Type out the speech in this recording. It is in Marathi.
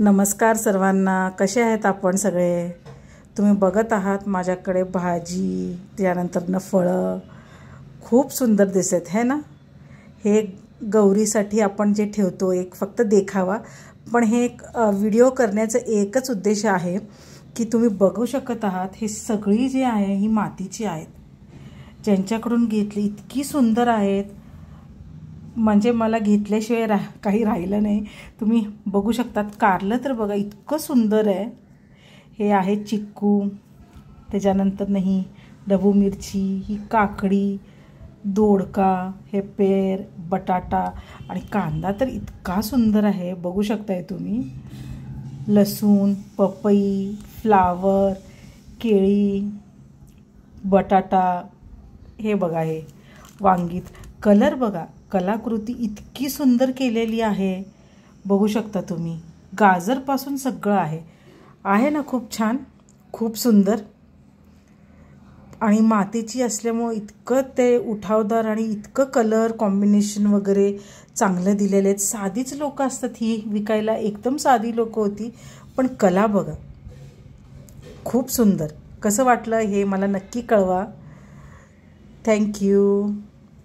नमस्कार सर्वांना, कसे आहेत आपण सगळे? तुम्ही बघत आहात माझ्याकडे भाजी, त्यानंतरनं फळं खूप सुंदर दिसत आहे ना. हे गौरीसाठी आपण जे ठेवतो एक फक्त देखावा, पण हे एक व्हिडिओ करण्याचा एकच उद्देश आहे की तुम्ही बघू शकत आहात हे सगळी जी आहे ही मातीची आहेत. ज्यांच्याकडून घेतली इतकी सुंदर आहेत, म्हणजे मला घेतल्याशिवाय काही राहिलं नाही. तुम्ही बघू शकतात, कारलं तर बघा इतकं सुंदर आहे. हे आहे चिक्कू, त्याच्यानंतर नाही ढबू मिरची, ही काकडी, दोडका, हे पेर, बटाटा आणि कांदा तर इतका सुंदर आहे, बघू शकताय तुम्ही. लसूण, पपई, फ्लावर, केळी, बटाटा, हे बघा हे वांगीत. कलर बघा, कलाकृती इतकी सुंदर केलेली आहे, बघू शकता तुम्ही. गाजरपासून सगळं आहे ना, खूप छान, खूप सुंदर. आणि मातीची असल्यामुळे इतकं ते उठावदार आणि इतकं कलर कॉम्बिनेशन वगैरे चांगलं दिलेले आहेत. साधीच लोकं असतात ही विकायला, एकदम साधी लोकं होती, पण कला बघा खूप सुंदर. कसं वाटलं हे मला नक्की कळवा. थँक्यू.